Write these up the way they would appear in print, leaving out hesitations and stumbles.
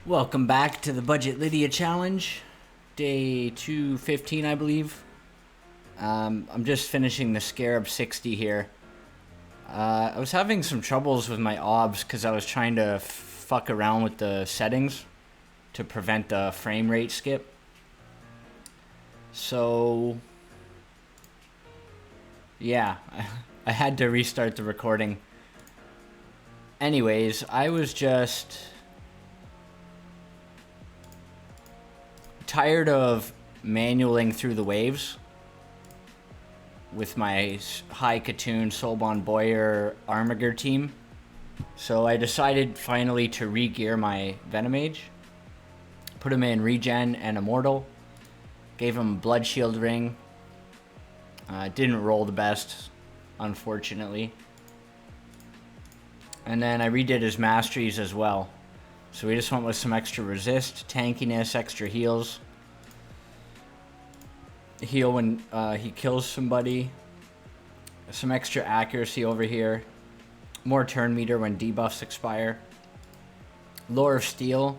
Welcome back to the Budget Lydia Challenge, day 215, I believe. I'm just finishing the Scarab 60 here. I was having some troubles with my obs because I was trying to fuck around with the settings to prevent the frame rate skip. So, yeah, I had to restart the recording. Anyways, I was just tired of manualing through the waves with my high Katoon Soulbond Boyer Armiger team. So I decided finally to re-gear my Venomage. Put him in Regen and Immortal. Gave him a Blood Shield Ring. Didn't roll the best, unfortunately. And then I redid his Masteries as well. So we just went with some extra resist, tankiness, extra heals. Heal when he kills somebody. Some extra accuracy over here. More turn meter when debuffs expire. Lore of Steel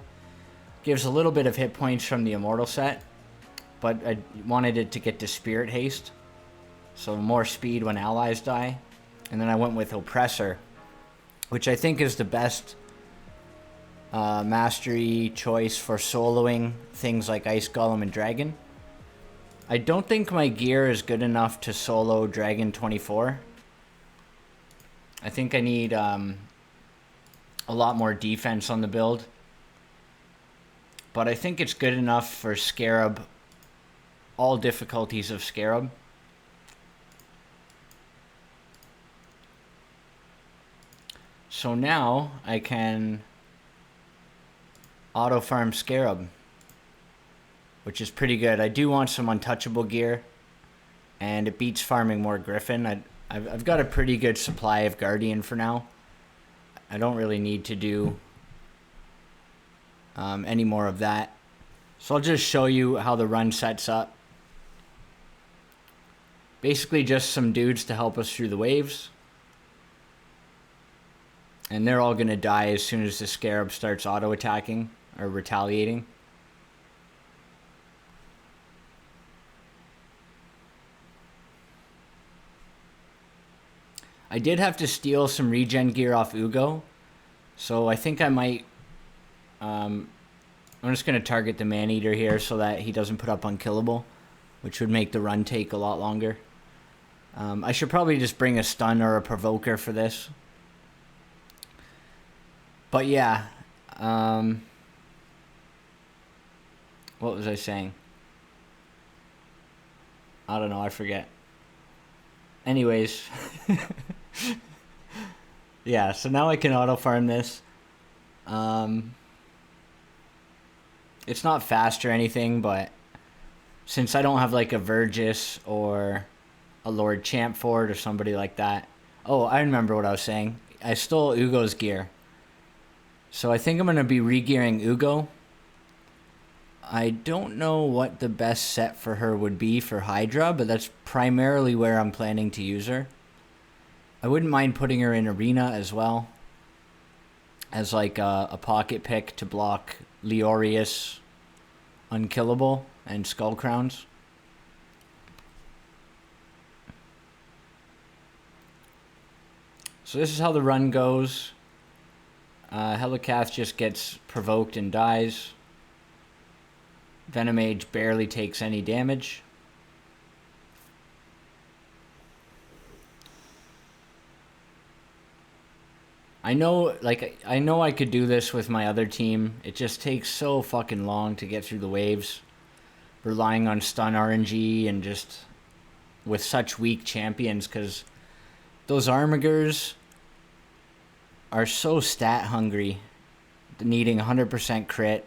gives a little bit of hit points from the Immortal set, but I wanted it to get to Spirit Haste, so more speed when allies die. And then I went with Oppressor, which I think is the best mastery choice for soloing things like Ice Golem and Dragon. I don't think my gear is good enough to solo Dragon 24. I think I need a lot more defense on the build. But I think it's good enough for Scarab, all difficulties of Scarab. So now I can auto farm Scarab, which is pretty good. I do want some untouchable gear, and it beats farming more Griffon. I've got a pretty good supply of Guardian for now. I don't really need to do any more of that. So I'll just show you how the run sets up. Basically just some dudes to help us through the waves. And they're all going to die as soon as the Scarab starts auto-attacking or retaliating. I did have to steal some regen gear off Ugo, so I think I might... I'm just going to target the Maneater here so that he doesn't put up Unkillable, which would make the run take a lot longer. I should probably just bring a stun or a provoker for this. But yeah, what was I saying? I don't know, I forget. Anyways, yeah, so now I can auto farm this. It's not fast or anything, but since I don't have like a Vergis or a Lord Champfort or somebody like that. Oh, I remember what I was saying. I stole Ugo's gear. So I think I'm going to be re-gearing Ugo. I don't know what the best set for her would be for Hydra, but that's primarily where I'm planning to use her. I wouldn't mind putting her in Arena as well, as like a pocket pick to block Leorius, Unkillable, and Skull Crowns. So this is how the run goes. Helicath just gets provoked and dies. Venomage barely takes any damage. I know I could do this with my other team. It just takes so fucking long to get through the waves, relying on stun RNG and just with such weak champions, because those Armigers are so stat hungry, needing 100% crit.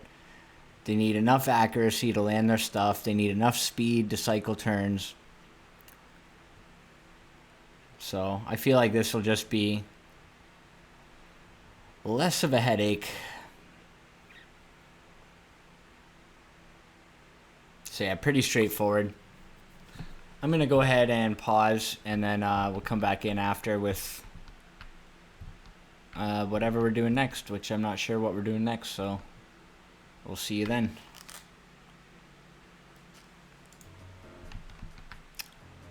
They need enough accuracy to land their stuff. They need enough speed to cycle turns. So I feel like this will just be less of a headache. So yeah, pretty straightforward. I'm going to go ahead and pause, and then we'll come back in after with whatever we're doing next, which I'm not sure what we're doing next, so we'll see you then.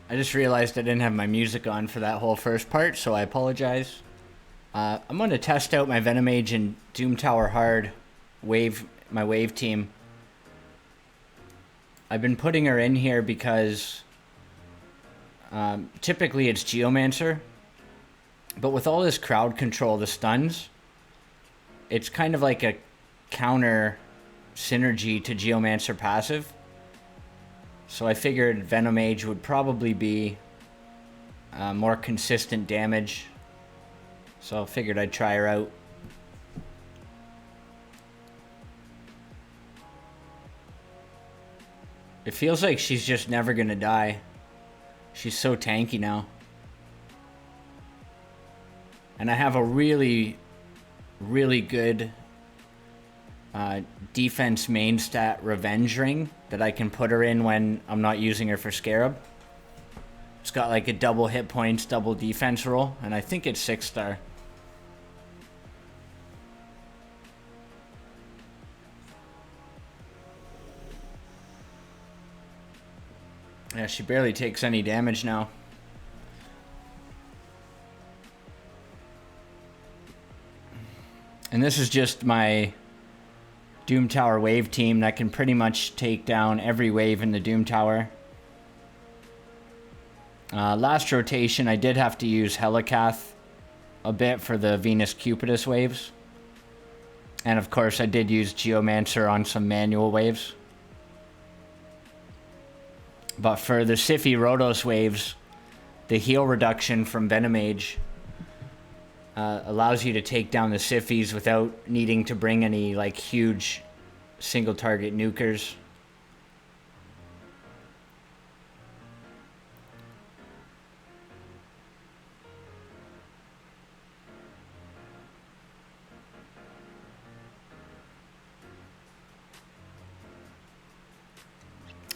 I just realized I didn't have my music on for that whole first part, so I apologize. I'm going to test out my Venomage and Doom Tower Hard my wave team. I've been putting her in here because typically it's Geomancer, but with all this crowd control, the stuns, it's kind of like a counter synergy to Geomancer passive. So I figured Venomage would probably be more consistent damage. So I figured I'd try her out. It feels like she's just never gonna die. She's so tanky now. And I have a really, really good defense main stat Revenge Ring that I can put her in when I'm not using her for Scarab. It's got like a double hit points, double defense roll, and I think it's 6-star. Yeah, she barely takes any damage now. And this is just my Doom Tower wave team that can pretty much take down every wave in the Doom Tower. Last rotation I did have to use Helicath a bit for the Venus Cupidus waves. And of course I did use Geomancer on some manual waves. But for the Siphi Rhodos waves, the heal reduction from Venomage allows you to take down the Siphis without needing to bring any like huge single target nukers.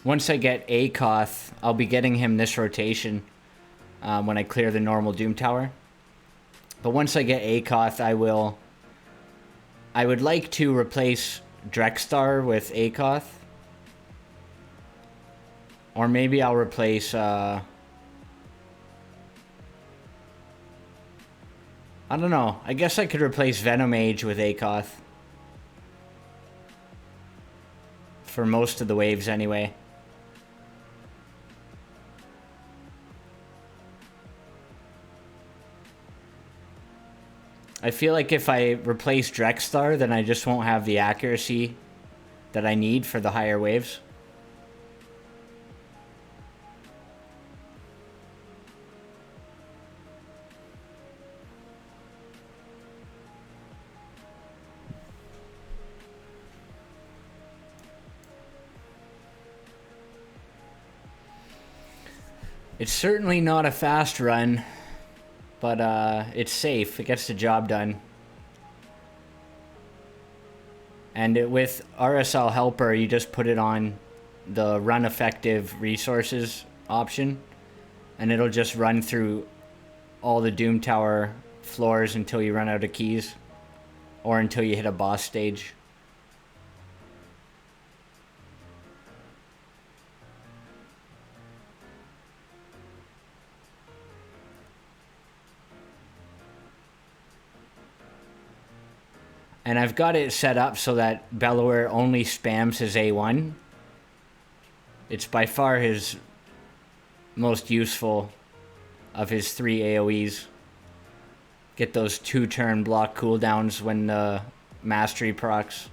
Once I get Akoth, I'll be getting him this rotation when I clear the normal Doom Tower. But once I get Akoth, I would like to replace Drexthar with Akoth. Or maybe I'll replace, I don't know. I guess I could replace Venomage with Akoth. For most of the waves anyway. I feel like if I replace Drexthar, then I just won't have the accuracy that I need for the higher waves. It's certainly not a fast run. But it's safe. It gets the job done. And with RSL Helper, you just put it on the run effective resources option. And it'll just run through all the Doom Tower floors until you run out of keys. Or until you hit a boss stage. And I've got it set up so that Bellower only spams his A1. It's by far his most useful of his 3 AoEs. Get those 2-turn block cooldowns when the mastery procs.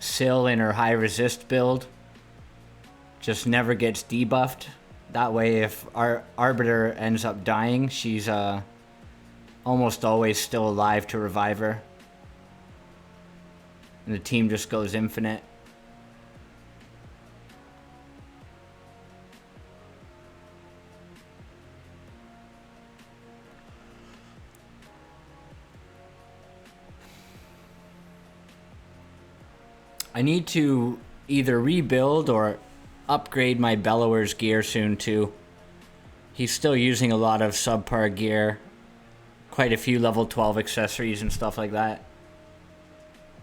Syl in her high resist build just never gets debuffed. That way if our Arbiter ends up dying, she's almost always still alive to revive her. And the team just goes infinite. I need to either rebuild or upgrade my Bellower's gear soon too. He's still using a lot of subpar gear. Quite a few level 12 accessories and stuff like that.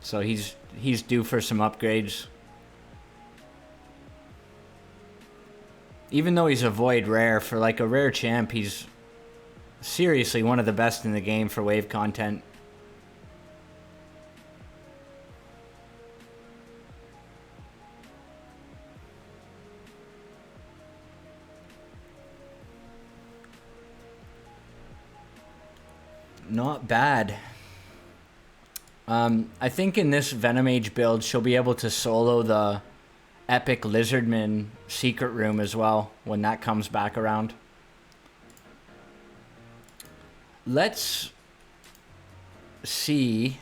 So he's due for some upgrades. Even though he's a void rare, for like a rare champ, he's seriously one of the best in the game for wave content. Not bad. I think in this Venomage build, she'll be able to solo the Epic Lizardman secret room as well when that comes back around. Let's see.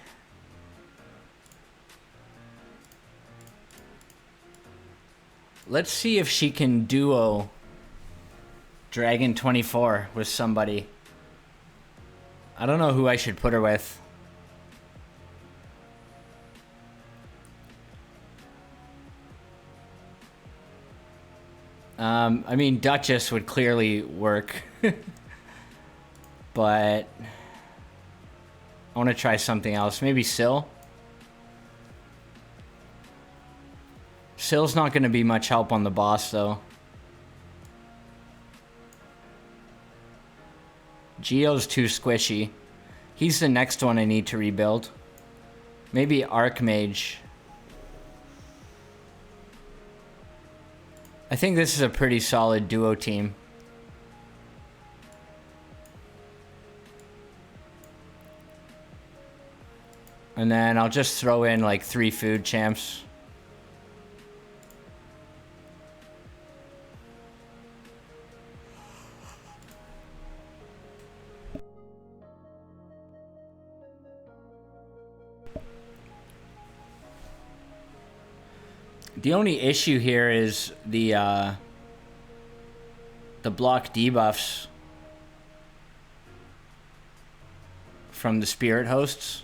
Let's see if she can duo Dragon 24 with somebody. I don't know who I should put her with. I mean, Duchess would clearly work. But I want to try something else. Maybe Syl? Syl's not going to be much help on the boss, though. Geo's too squishy. He's the next one I need to rebuild. Maybe Archmage. I think this is a pretty solid duo team. And then I'll just throw in like 3 food champs. The only issue here is the block debuffs from the spirit hosts.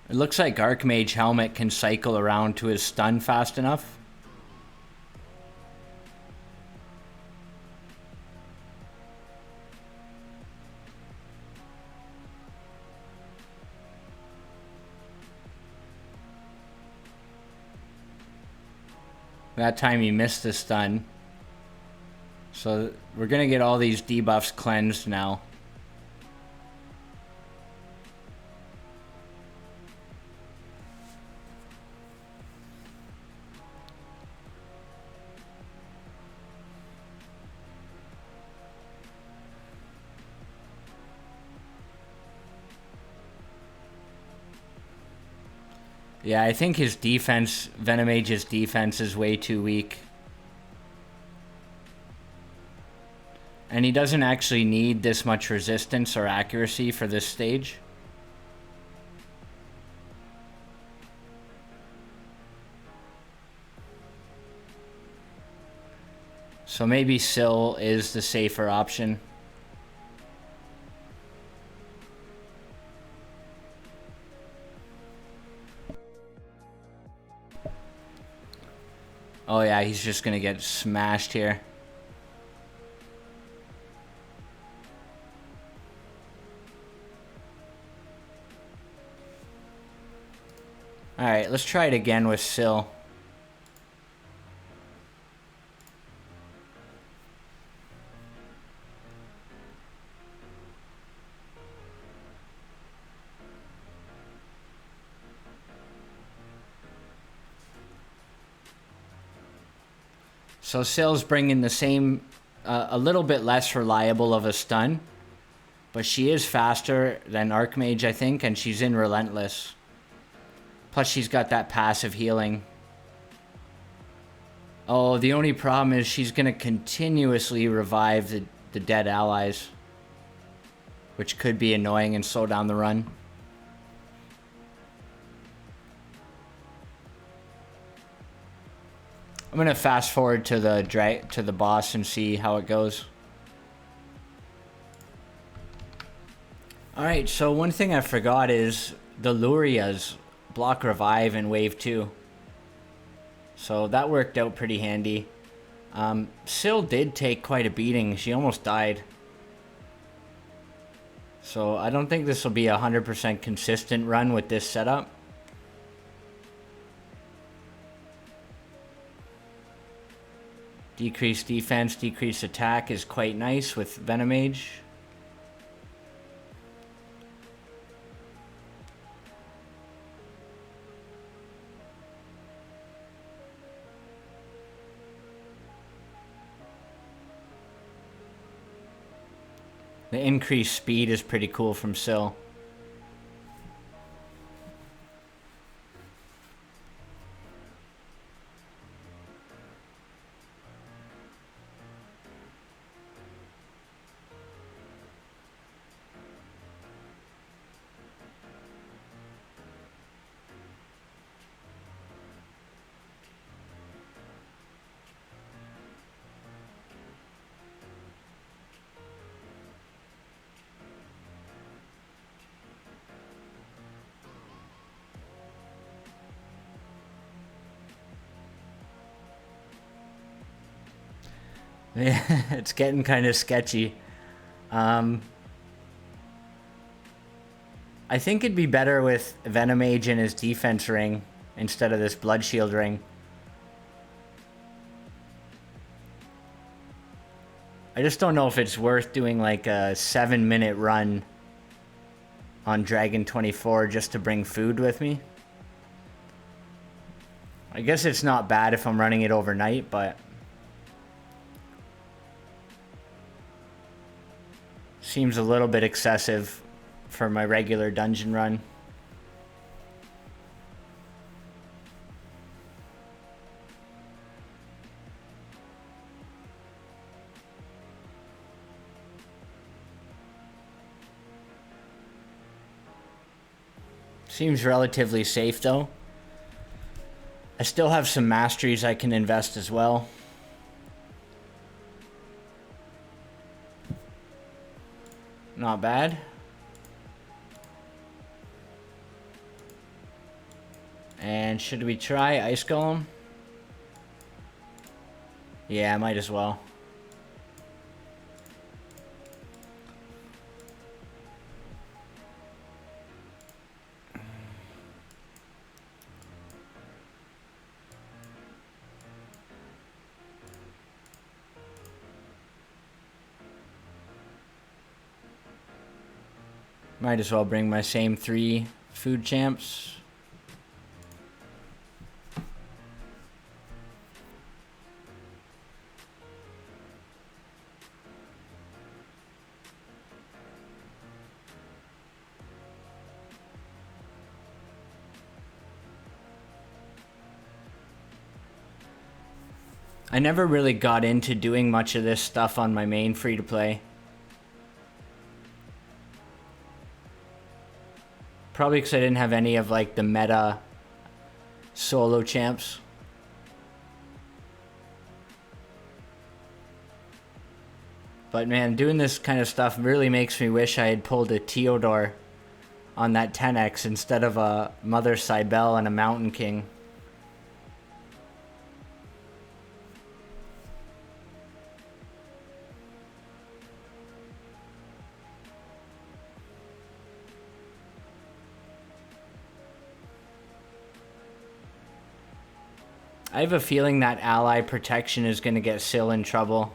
It looks like Archmage Helmet can cycle around to his stun fast enough. That time he missed the stun. So we're gonna get all these debuffs cleansed now. Yeah, I think his defense, Venomage's defense, is way too weak. And he doesn't actually need this much resistance or accuracy for this stage. So maybe Syl is the safer option. Oh yeah, he's just gonna get smashed here. Alright, let's try it again with Syl. So Syl's bringing the same, a little bit less reliable of a stun, but she is faster than Archmage, I think, and she's in Relentless. Plus she's got that passive healing. Oh, the only problem is she's going to continuously revive the dead allies. which could be annoying and slow down the run. I'm gonna fast forward to the boss and see how it goes. Alright, so one thing I forgot is the Lurias block revive in wave 2. So that worked out pretty handy. Syl did take quite a beating. She almost died. So I don't think this will be a 100% consistent run with this setup. Decreased defense, decreased attack is quite nice with Venomage. The increased speed is pretty cool from Syl. Yeah, it's getting kind of sketchy. I think it'd be better with Venomage in his defense ring instead of this Blood Shield ring. I just don't know if it's worth doing like a 7-minute run on Dragon 24 just to bring food with me. I guess it's not bad if I'm running it overnight, but seems a little bit excessive for my regular dungeon run. Seems relatively safe though. I still have some masteries I can invest as well. Not bad. And should we try Ice Golem? Yeah, I might as well. Might as well bring my same 3 food champs. I never really got into doing much of this stuff on my main free-to-play. Probably because I didn't have any of like the meta solo champs. But man, doing this kind of stuff really makes me wish I had pulled a Theodore on that 10x instead of a Mother Cybele and a Mountain King. I have a feeling that ally protection is going to get Syl in trouble.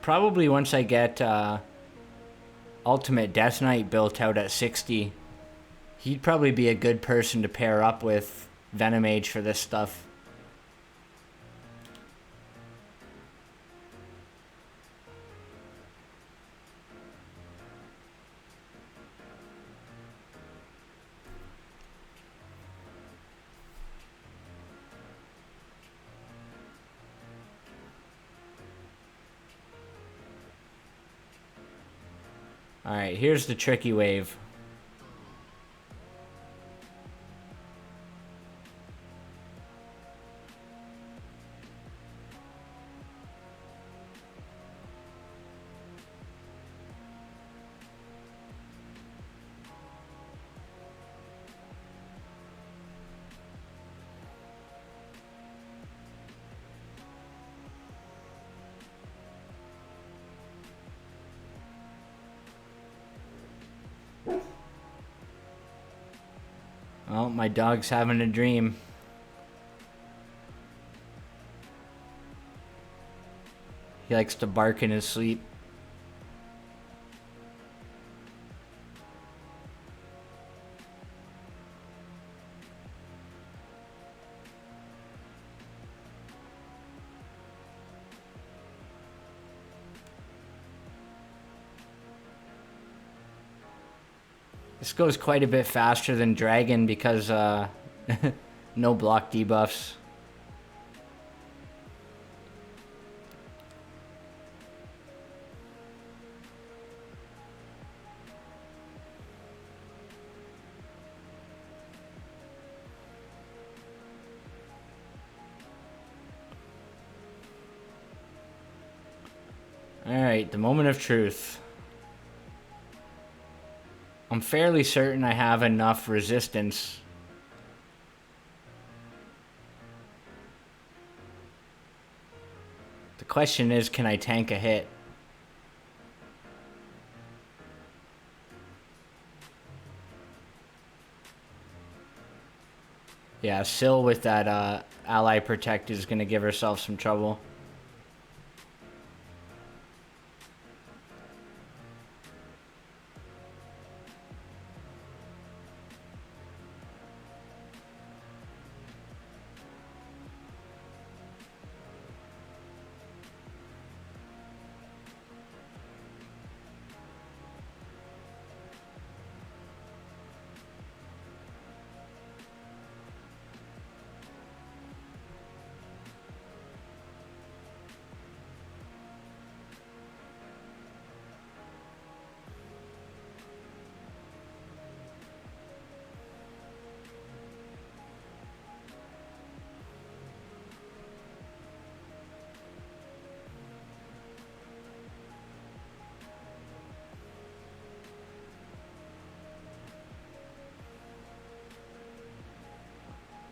Probably once I get Ultimate Death Knight built out at 60, he'd probably be a good person to pair up with Venomage for this stuff. Alright, here's the tricky wave. Oh, my dog's having a dream. He likes to bark in his sleep. This goes quite a bit faster than Dragon because no block debuffs. Alright, the moment of truth. I'm fairly certain I have enough resistance. The question is, can I tank a hit? Yeah, Syl with that ally protect is going to give herself some trouble.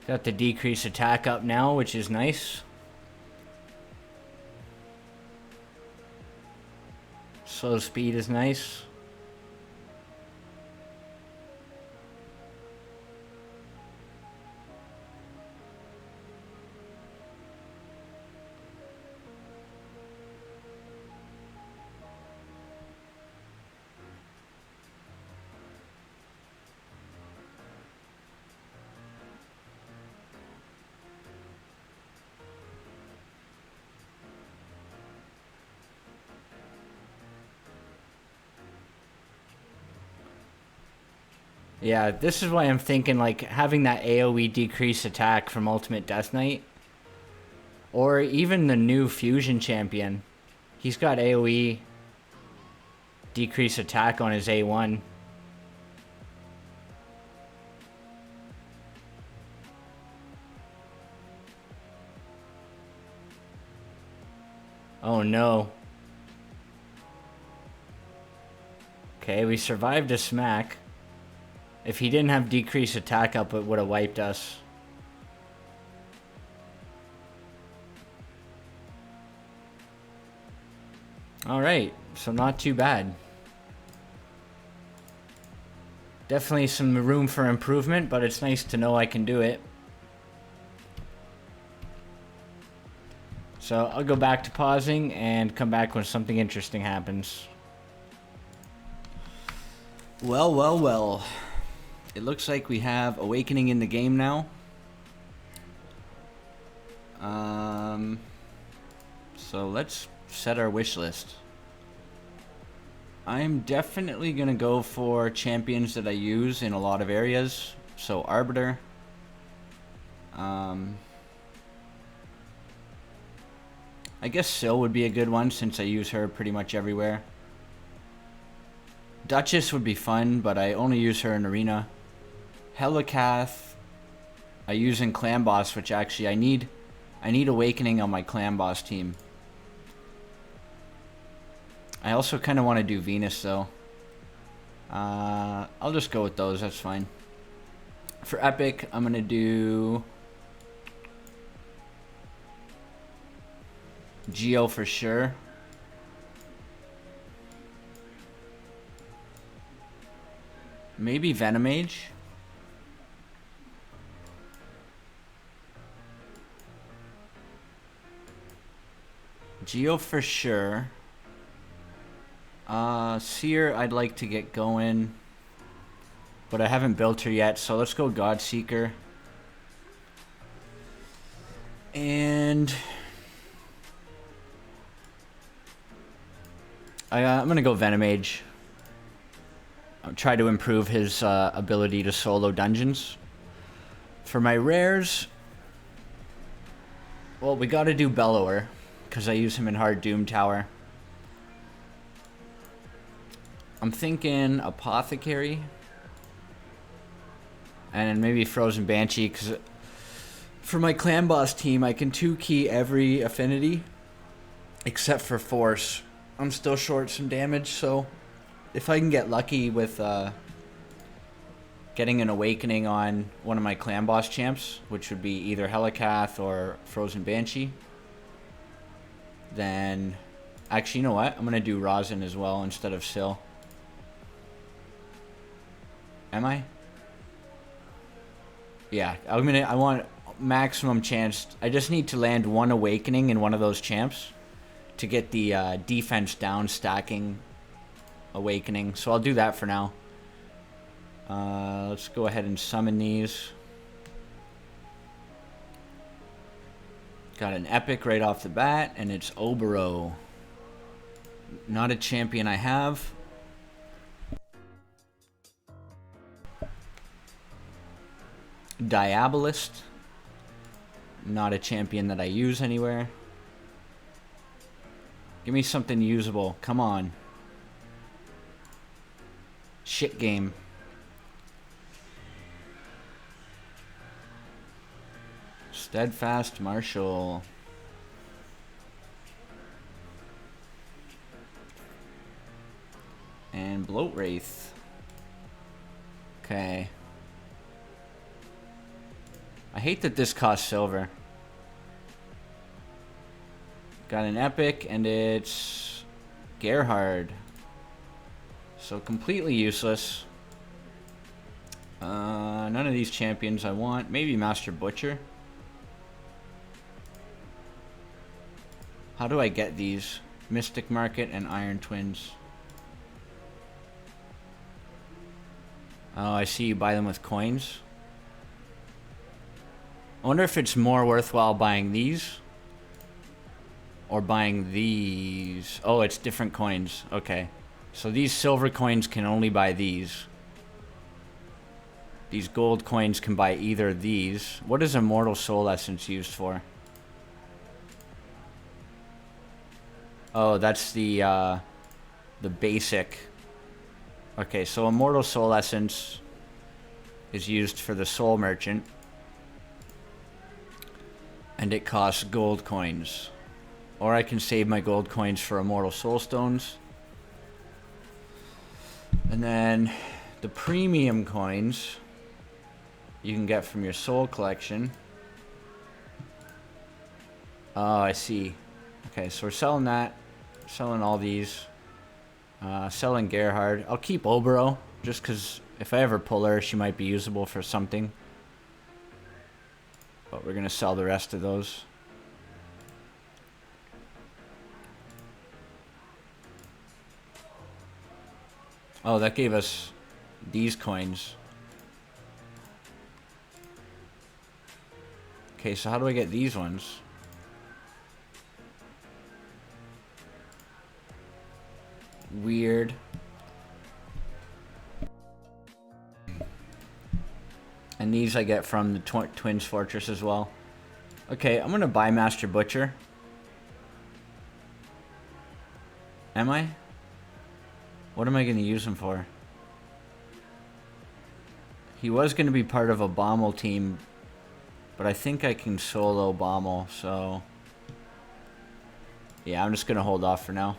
Got the decrease attack up now, which is nice. Slow speed is nice. Yeah, this is why I'm thinking, like, having that AoE decrease attack from Ultimate Death Knight. Or even the new Fusion Champion. He's got AoE decrease attack on his A1. Oh no. Okay, we survived a smack. If he didn't have decreased attack up, it would have wiped us. Alright, so not too bad. Definitely some room for improvement, but it's nice to know I can do it. So I'll go back to pausing and come back when something interesting happens. Well, well, well. It looks like we have Awakening in the game now. So let's set our wish list. I'm definitely going to go for champions that I use in a lot of areas. So Arbiter. I guess Syl would be a good one since I use her pretty much everywhere. Duchess would be fun, but I only use her in arena. Helicath, I use in clan boss, which actually I need awakening on my clan boss team. I also kind of want to do Venus though. I'll just go with those, that's fine. For epic, I'm gonna do Geo for sure. Maybe Venomage. Geo for sure. Seer, I'd like to get going, but I haven't built her yet, so let's go Godseeker. And I'm gonna go Venomage. I'll try to improve his ability to solo dungeons. For my rares, well, we gotta do Bellower, because I use him in Hard Doom Tower. I'm thinking Apothecary. And maybe Frozen Banshee, because for my clan boss team, I can 2-key every affinity, except for Force. I'm still short some damage, so if I can get lucky with getting an awakening on one of my clan boss champs, which would be either Helicath or Frozen Banshee, then actually, you know what? I'm gonna do Rhazin as well instead of Syl. Am I? Yeah, I want maximum chance. I just need to land one awakening in one of those champs to get the defense down stacking awakening. So I'll do that for now. Let's go ahead and summon these. Got an epic right off the bat, and it's Obero. Not a champion I have. Diabolist. Not a champion that I use anywhere. Give me something usable. Come on. Shit game. Steadfast Marshal. And Bloat Wraith. Okay. I hate that this costs silver. Got an epic, and it's Gerhard. So completely useless. None of these champions I want. Maybe Master Butcher. How do I get these? Mystic Market and Iron Twins. Oh, I see you buy them with coins. I wonder if it's more worthwhile buying these or buying these. Oh, it's different coins. Okay. So these silver coins can only buy these. These gold coins can buy either these. What is Immortal Soul Essence used for? Oh, that's the basic. Okay, so Immortal Soul Essence is used for the Soul Merchant. And it costs gold coins. Or I can save my gold coins for Immortal Soul Stones. And then the premium coins you can get from your soul collection. Oh, I see. Okay, so we're selling that. Selling all these. Selling Gerhard. I'll keep Obero, just because if I ever pull her, she might be usable for something. But we're going to sell the rest of those. Oh, that gave us these coins. Okay, so how do I get these ones? Weird. And these I get from the Twins Fortress as well. Okay, I'm gonna buy Master Butcher. Am I? What am I going to use him for? He was going to be part of a Bommel team, but I think I can solo Bommel, so... yeah, I'm just going to hold off for now.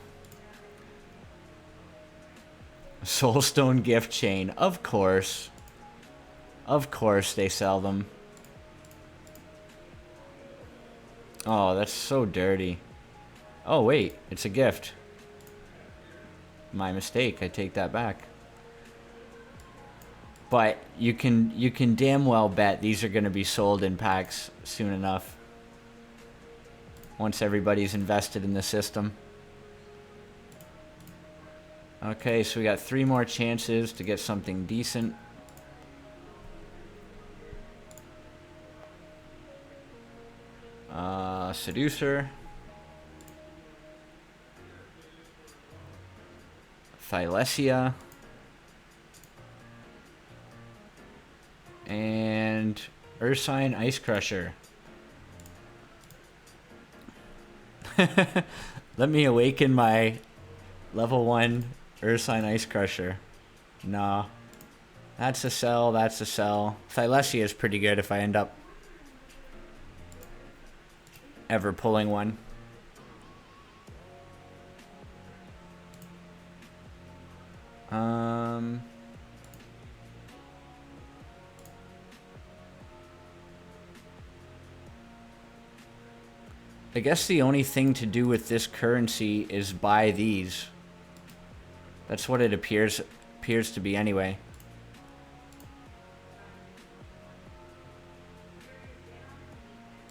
Soulstone gift chain. Of course. Of course they sell them. Oh, that's so dirty. Oh, wait. It's a gift. My mistake. I take that back. But you can damn well bet these are going to be sold in packs soon enough. Once everybody's invested in the system. Okay, so we got 3 more chances to get something decent. Seducer. Thylesia. And Ursine Ice Crusher. Let me awaken my level 1 Ursine Ice Crusher. Nah. That's a sell, that's a sell. Thylesia is pretty good if I end up ever pulling one. I guess the only thing to do with this currency is buy these. That's what it appears to be anyway.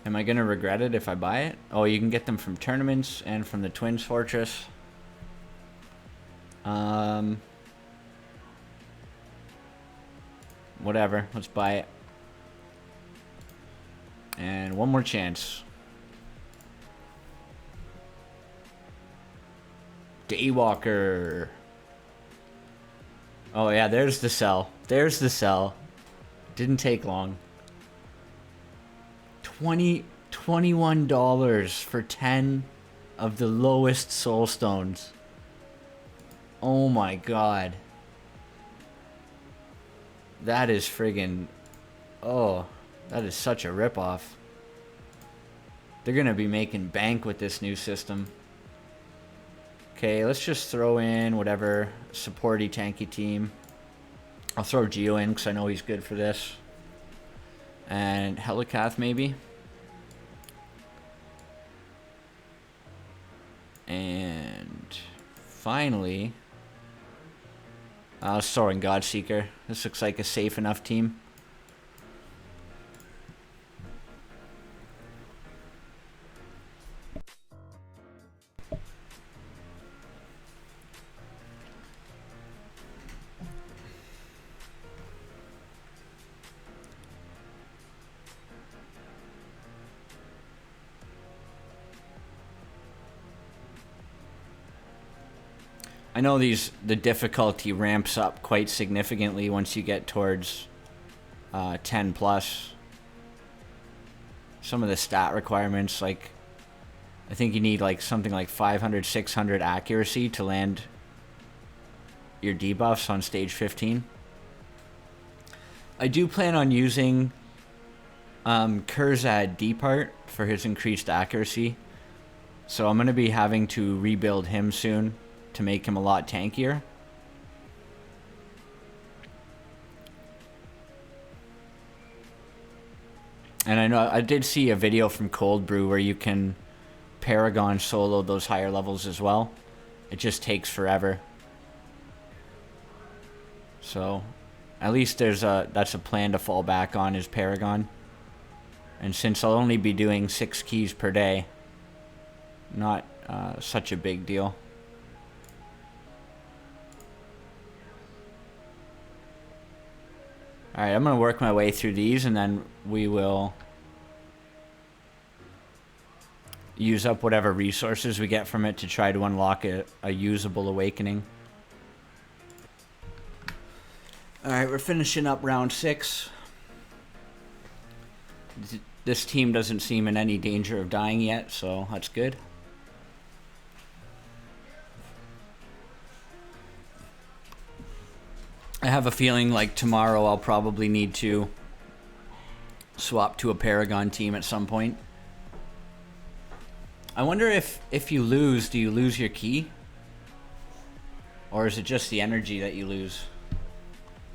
Am I gonna regret it if I buy it? Oh, you can get them from tournaments and from the Twins Fortress. Whatever, let's buy it. And one more chance. Daywalker. Oh yeah, there's the sell. There's the sell. Didn't take long. $21 for 10 of the lowest Soulstones. Oh my god. That is friggin'... oh, that is such a ripoff. They're gonna be making bank with this new system. Okay, let's just throw in whatever supporty tanky team. I'll throw Geo in because I know he's good for this. And Helicath maybe. And finally, I was throwing Godseeker. This looks like a safe enough team. I know the difficulty ramps up quite significantly once you get towards 10 plus. Some of the stat requirements, like I think you need like something like 500, 600 accuracy to land your debuffs on stage 15. I do plan on using Kurzad Depart for his increased accuracy. So I'm going to be having to rebuild him soon to make him a lot tankier. And I know I did see a video from Cold Brew where you can Paragon solo those higher levels as well. It just takes forever. So at least that's a plan to fall back on, is Paragon. And since I'll only be doing 6 keys per day, not such a big deal. Alright, I'm going to work my way through these and then we will use up whatever resources we get from it to try to unlock a usable awakening. Alright, we're finishing up round 6. This team doesn't seem in any danger of dying yet, so that's good. I have a feeling like tomorrow I'll probably need to swap to a Paragon team at some point. I wonder if you lose, do you lose your key? Or is it just the energy that you lose?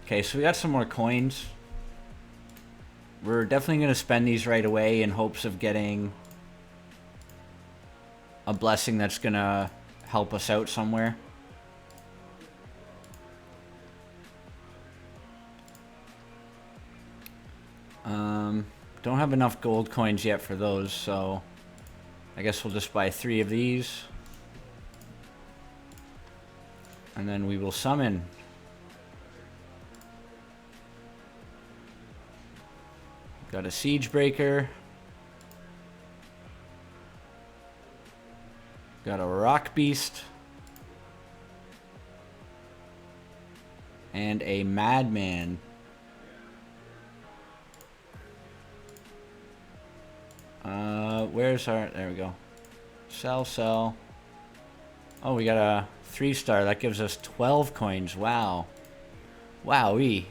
Okay, so we got some more coins. We're definitely going to spend these right away in hopes of getting a blessing that's going to help us out somewhere. Don't have enough gold coins yet for those, so I guess we'll just buy 3 of these. And then we will summon. Got a Siege Breaker. Got a Rock Beast. And a Madman. Where's our... There we go. Sell. Oh, we got a 3-star. That gives us 12 coins. Wow. Wowee.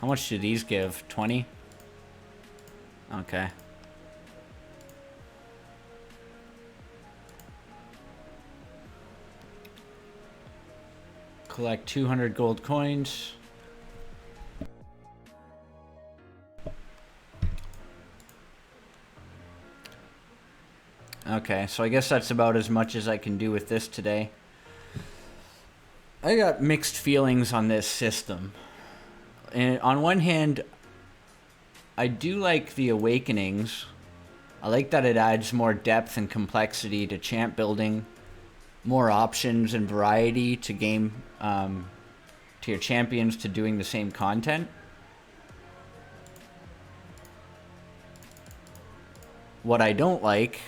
How much do these give? 20? Okay. Collect 200 gold coins. Okay, so I guess that's about as much as I can do with this today. I got mixed feelings on this system. And on one hand, I do like the awakenings. I like that it adds more depth and complexity to champ building, more options and variety to game, to your champions to doing the same content. What I don't like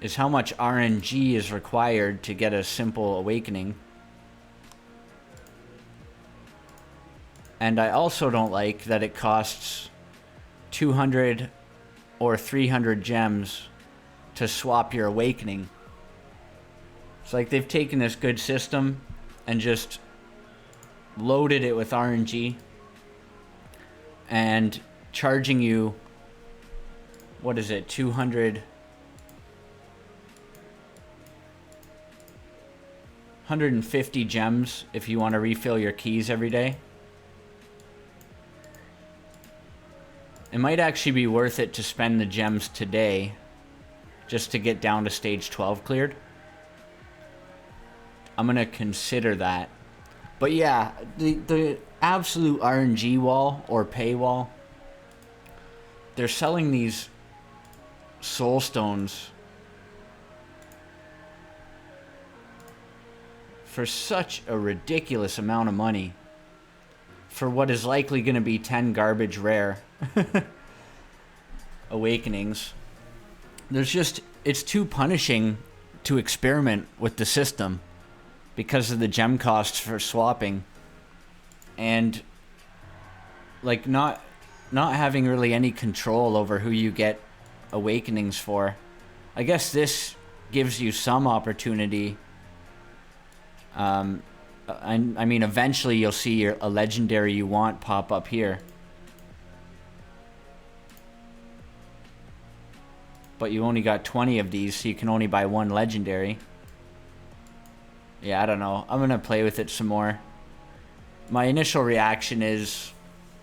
is how much RNG is required to get a simple awakening. And I also don't like that it costs 200 or 300 gems to swap your awakening. It's like they've taken this good system and just loaded it with RNG and charging you, what is it, 150 gems if you want to refill your keys every day. It might actually be worth it to spend the gems today just to get down to stage 12 cleared. I'm going to consider that. But yeah, the absolute RNG wall or paywall, they're selling these Soulstones for such a ridiculous amount of money for what is likely going to be 10 garbage rare awakenings. There's just, it's too punishing to experiment with the system because of the gem costs for swapping and like not having really any control over who you get awakenings for. I guess this gives you some opportunity. I mean, eventually you'll see a legendary you want pop up here. But you only got 20 of these, so you can only buy 1 legendary. Yeah, I don't know. I'm going to play with it some more. My initial reaction is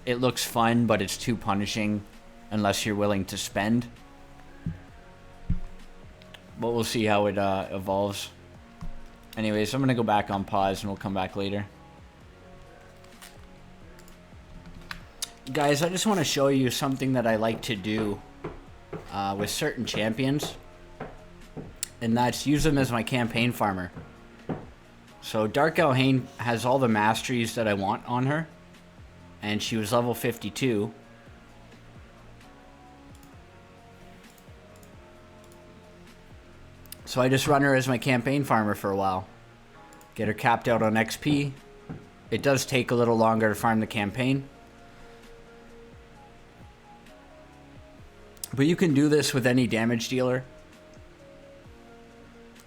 it looks fun, but it's too punishing unless you're willing to spend. But we'll see how it evolves. Anyways, I'm going to go back on pause and we'll come back later. Guys, I just want to show you something that I like to do with certain champions. And that's use them as my campaign farmer. So Dark Elhain has all the masteries that I want on her. And she was level 52. So I just run her as my campaign farmer for a while. Get her capped out on XP. It does take a little longer to farm the campaign. But you can do this with any damage dealer.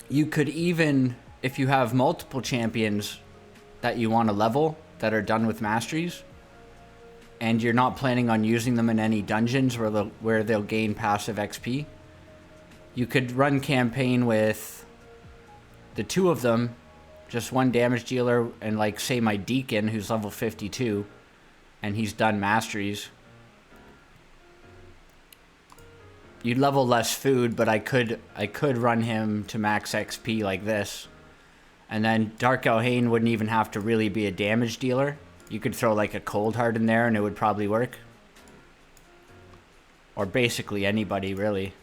You could even, if you have multiple champions that you want to level that are done with masteries, and you're not planning on using them in any dungeons where they'll gain passive XP, you could run campaign with the 2 of them, just 1 damage dealer, and like say my Deacon who's level 52 and he's done masteries. You'd level less food, but I could run him to max XP like this. And then Dark Elhain wouldn't even have to really be a damage dealer. You could throw like a Cold Heart in there and it would probably work. Or basically anybody, really.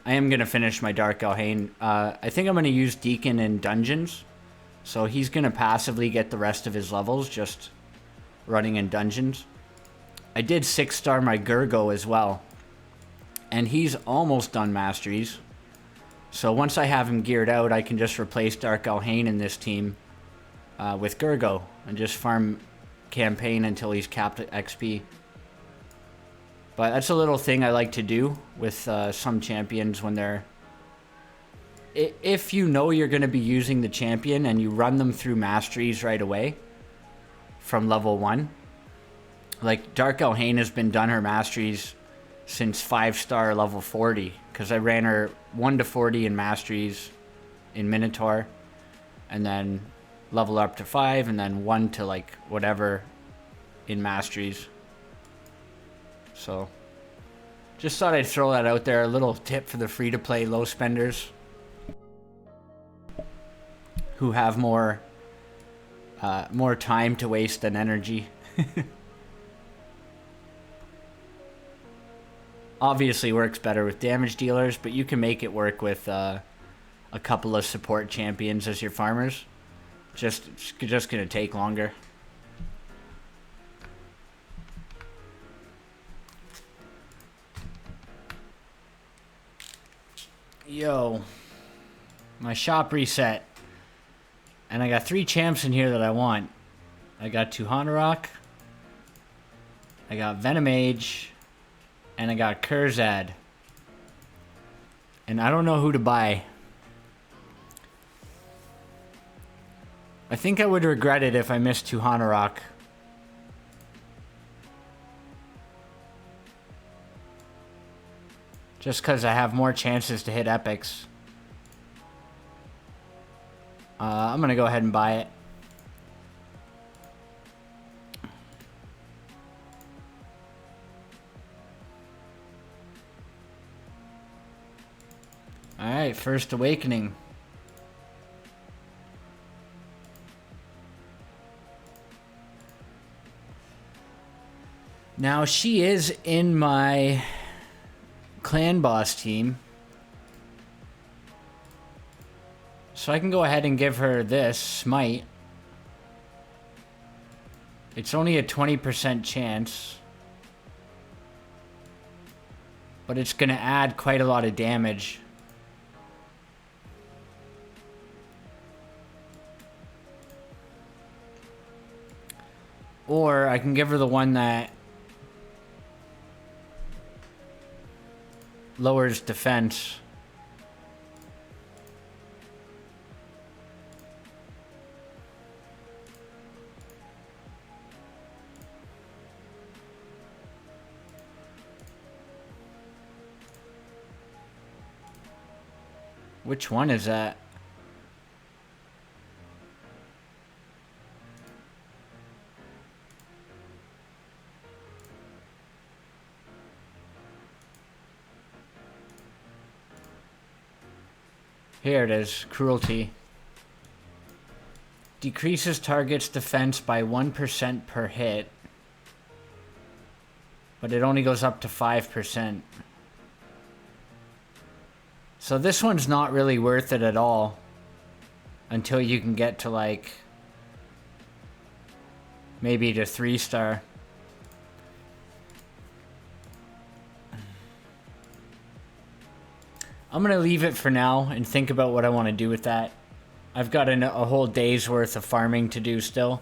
I am going to finish my Dark Elhain. I think I'm going to use Deacon in dungeons. So he's going to passively get the rest of his levels just running in dungeons. I did 6-star my Gurgo as well. And he's almost done masteries. So once I have him geared out, I can just replace Dark Elhain in this team with Gurgo. And just farm campaign until he's capped at XP. But that's a little thing I like to do with some champions when they're... If you know you're going to be using the champion and you run them through masteries right away from level 1. Like, Dark Elhain has been done her masteries since 5-star level 40. Because I ran her 1 to 40 in masteries in Minotaur. And then level up to 5. And then 1 to, like, whatever in masteries. So, just thought I'd throw that out there. A little tip for the free-to-play low spenders. Who have more time to waste than energy. Obviously works better with damage dealers, but you can make it work with a couple of support champions as your farmers. Just gonna take longer. Yo, my shop reset, and I got 3 champs in here that I want. I got Tuhanarak, I got Venomage, and I got Kurzad. And I don't know who to buy. I think I would regret it if I missed Tuhanarak. Just because I have more chances to hit epics. I'm going to go ahead and buy it. Alright, First Awakening. Now, she is in my clan boss team. So I can go ahead and give her this, Smite. It's only a 20% chance. But it's going to add quite a lot of damage. Or I can give her the one that lowers defense. Which one is that? Here it is, Cruelty. Decreases target's defense by 1% per hit. But it only goes up to 5%. So this one's not really worth it at all. Until you can get to like... maybe to 3-star. I'm going to leave it for now and think about what I want to do with that. I've got a whole day's worth of farming to do still.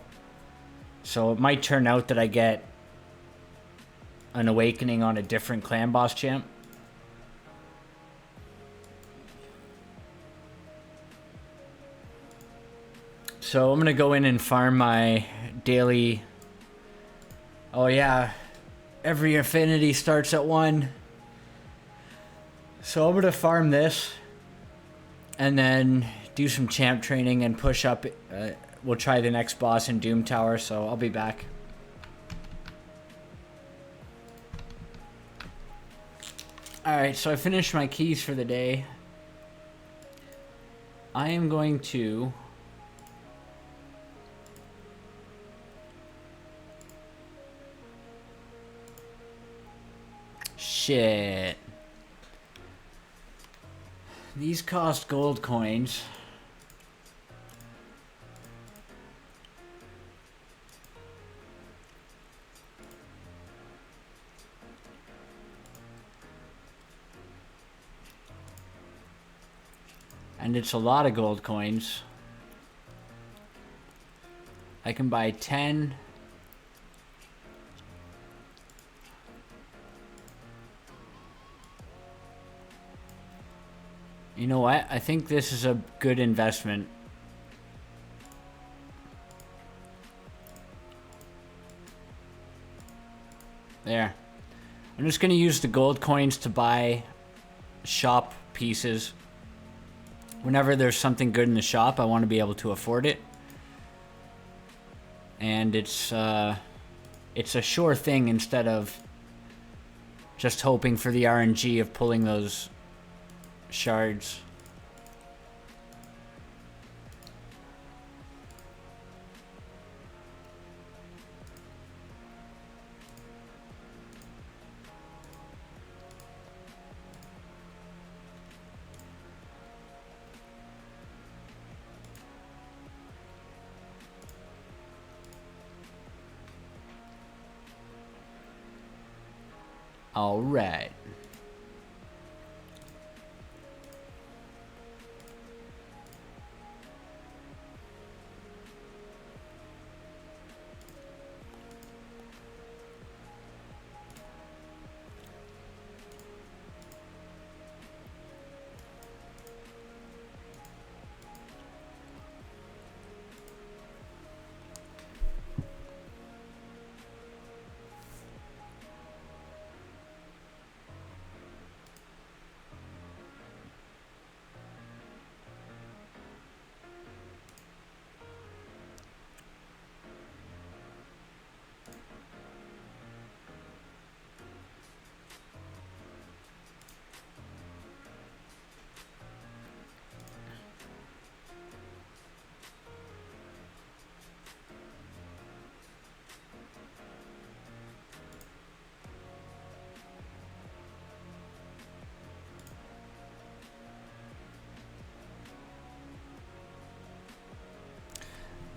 So it might turn out that I get an awakening on a different clan boss champ. So I'm gonna go in and farm my daily. Oh yeah, every affinity starts at 1. So I'm gonna farm this, and then do some champ training and push up. We'll try the next boss in Doom Tower. So I'll be back. All right, so I finished my keys for the day. I am going to shit. These cost gold coins. And it's a lot of gold coins. I can buy 10. You know what? I think this is a good investment. There. I'm just going to use the gold coins to buy shop pieces. Whenever there's something good in the shop, I want to be able to afford it. And it's a sure thing instead of just hoping for the RNG of pulling those shards. All right.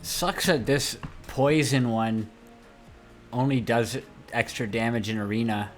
Sucks that this poison one only does extra damage in arena.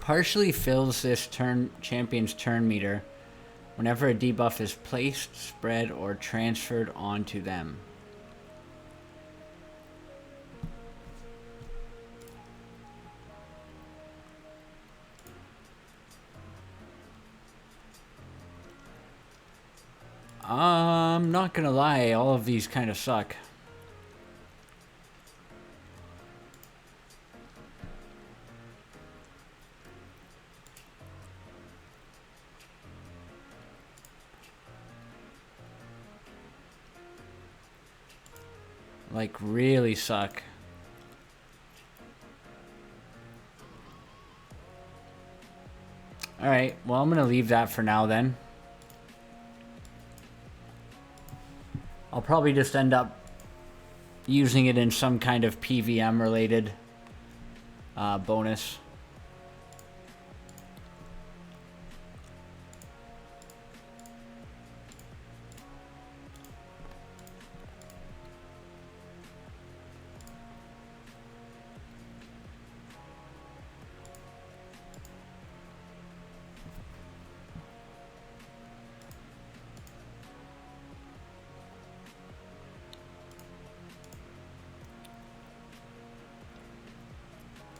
Partially fills this champion's turn meter whenever a debuff is placed, spread, or transferred onto them. I'm not gonna lie, all of these kind of suck. Like, really suck. Alright, well, I'm gonna leave that for now then. I'll probably just end up using it in some kind of PVM related bonus.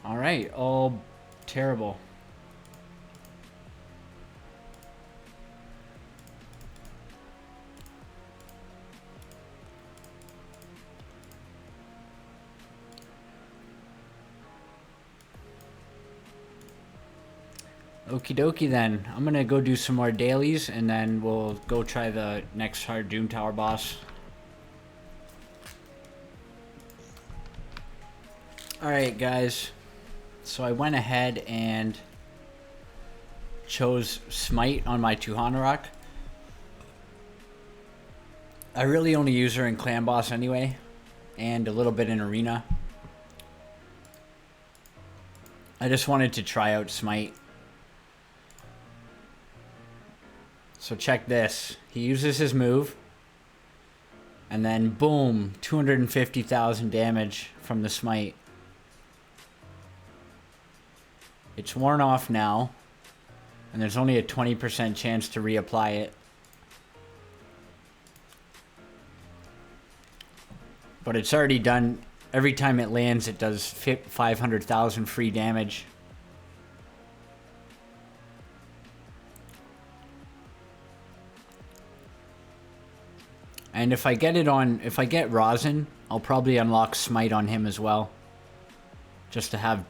Alright, all terrible. Okie dokie then. I'm gonna go do some more dailies and then we'll go try the next hard Doom Tower boss. Alright guys. So I went ahead and chose Smite on my Tuhanarak. I really only use her in Clan Boss anyway, and a little bit in Arena. I just wanted to try out Smite. So check this. He uses his move, and then boom, 250,000 damage from the Smite. It's worn off now, and there's only a 20% chance to reapply it. But it's already done. Every time it lands, it does 500,000 free damage. And if I get rhazin, I'll probably unlock Smite on him as well, just to have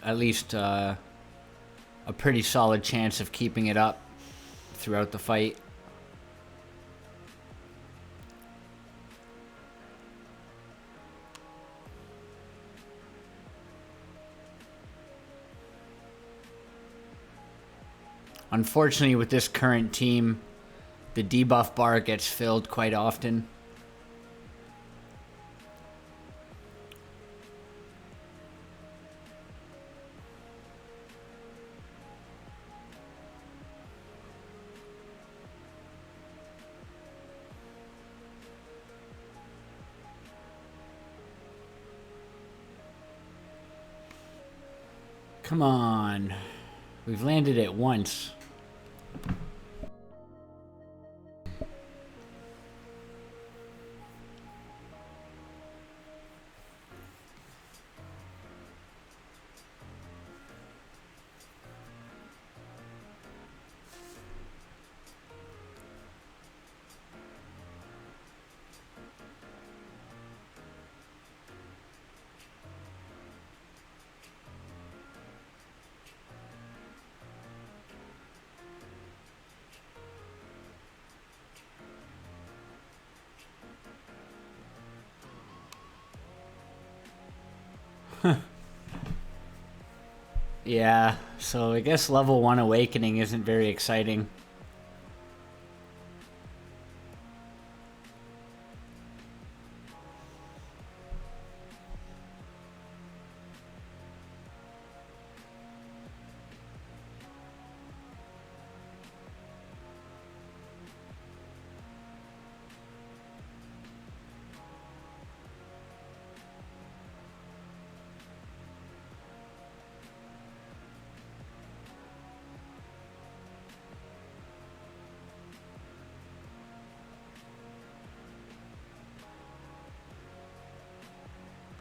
at least a pretty solid chance of keeping it up throughout the fight. Unfortunately, with this current team, the debuff bar gets filled quite often. Come on. We've landed it once. Yeah, so I guess level 1 awakening isn't very exciting.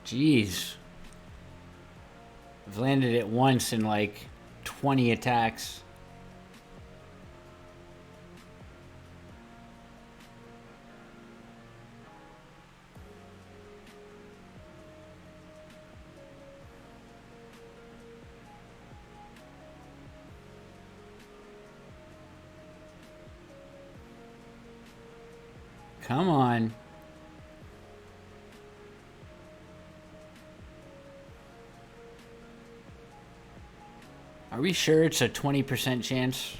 Jeez. I've landed it once in like 20 attacks. Come on. Are we sure it's a 20% chance?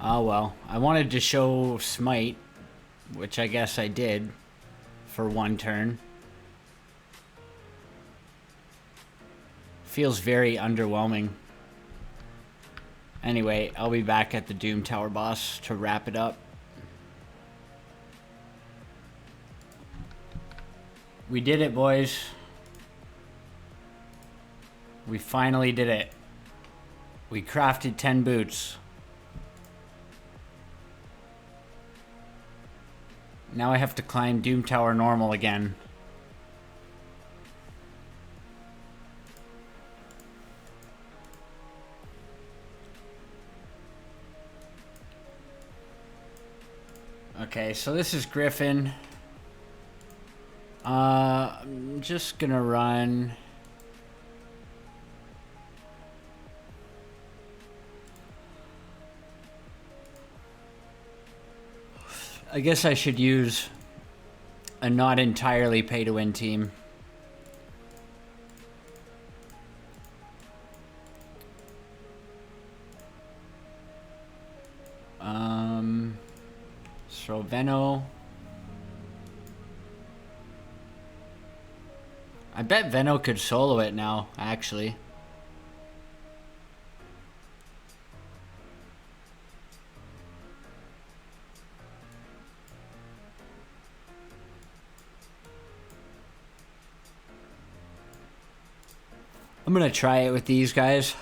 Oh well, I wanted to show Smite, which I guess I did for one turn. Feels very underwhelming. Anyway, I'll be back at the Doom Tower boss to wrap it up. We did it, boys. We finally did it. We crafted 10 boots. Now I have to climb Doom Tower normal again. Okay, so this is Griffon. I'm just gonna run... I guess I should use a not entirely pay-to-win team. So Veno. I bet Veno could solo it now, actually. I'm gonna try it with these guys.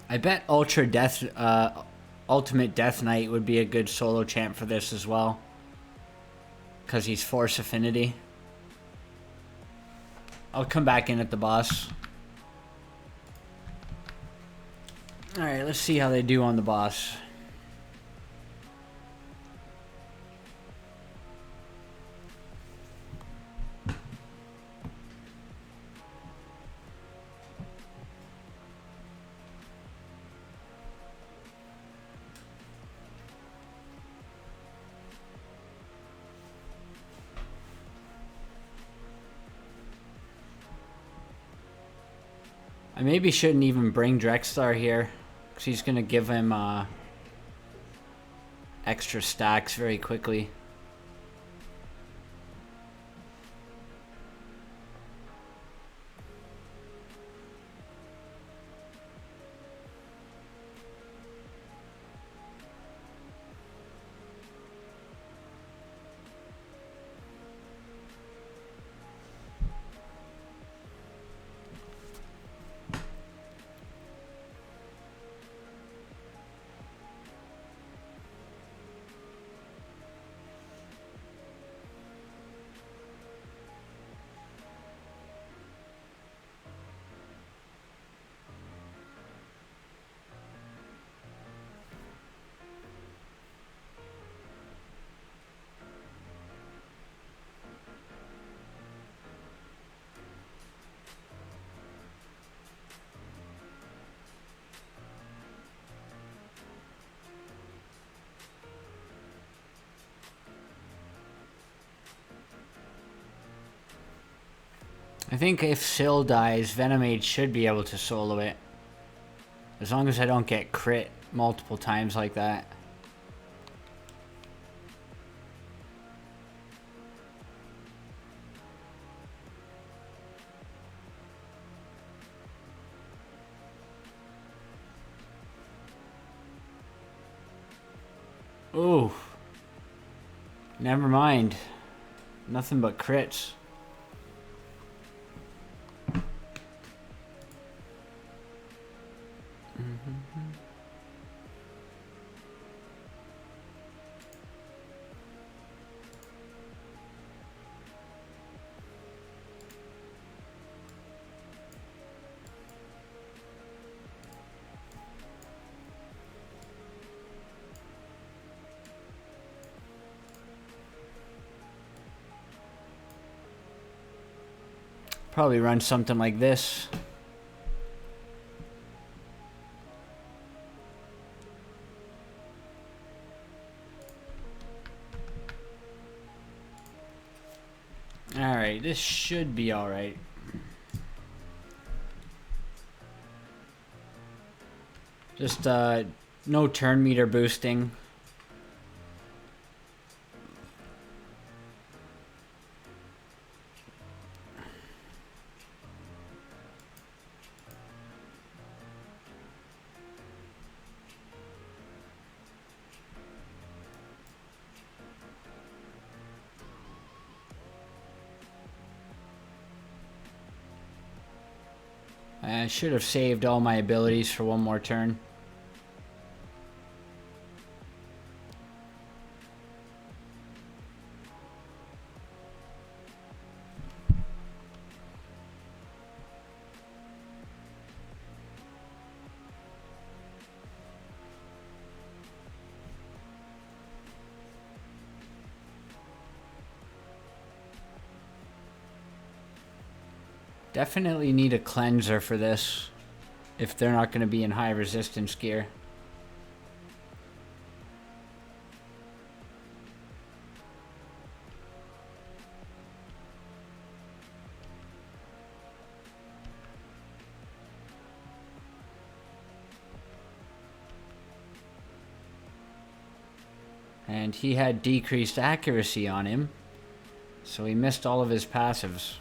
I bet Ultimate Death Knight would be a good solo champ for this as well. Because he's Force Affinity. I'll come back in at the boss. Alright, let's see how they do on the boss. I maybe shouldn't even bring Drexthar here, because he's going to give him extra stacks very quickly. I think if Syl dies, Venomage should be able to solo it. As long as I don't get crit multiple times like that. Ooh. Never mind. Nothing but crits. Probably run something like this. Alright, this should be alright. Just no turn meter boosting. I should have saved all my abilities for one more turn. Definitely need a cleanser for this if they're not going to be in high resistance gear. And he had decreased accuracy on him, so he missed all of his passives.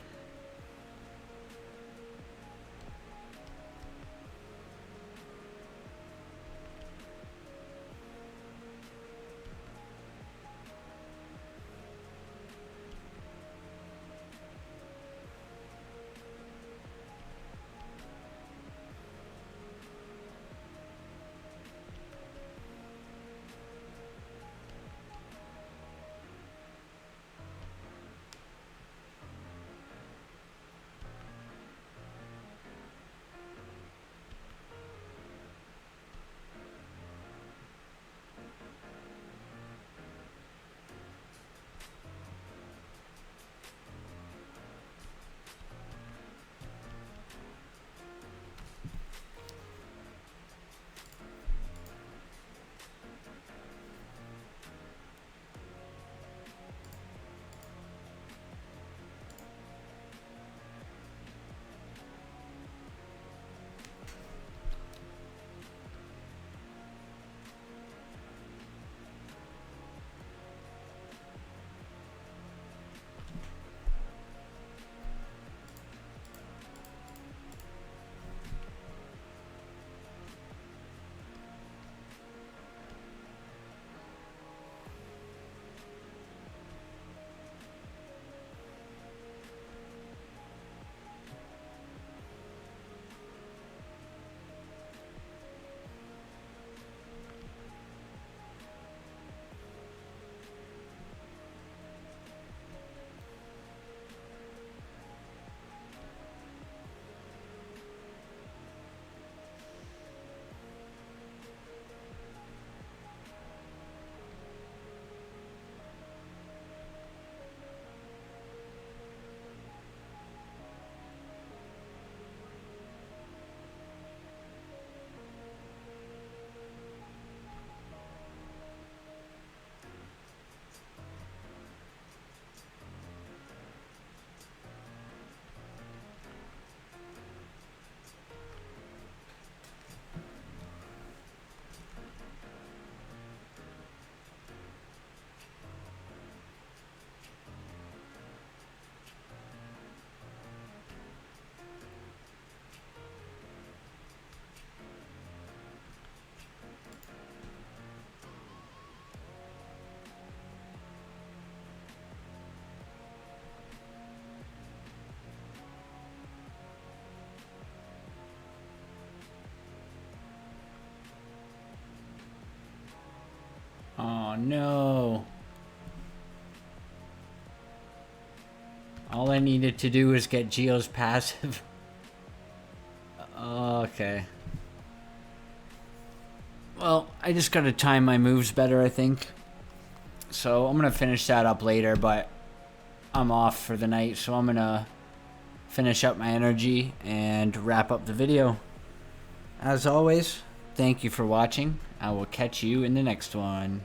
Oh no. All I needed to do was get Geo's passive. Okay. Well, I just gotta time my moves better, I think. So I'm gonna finish that up later, but I'm off for the night, so I'm gonna finish up my energy and wrap up the video. As always, thank you for watching. I will catch you in the next one.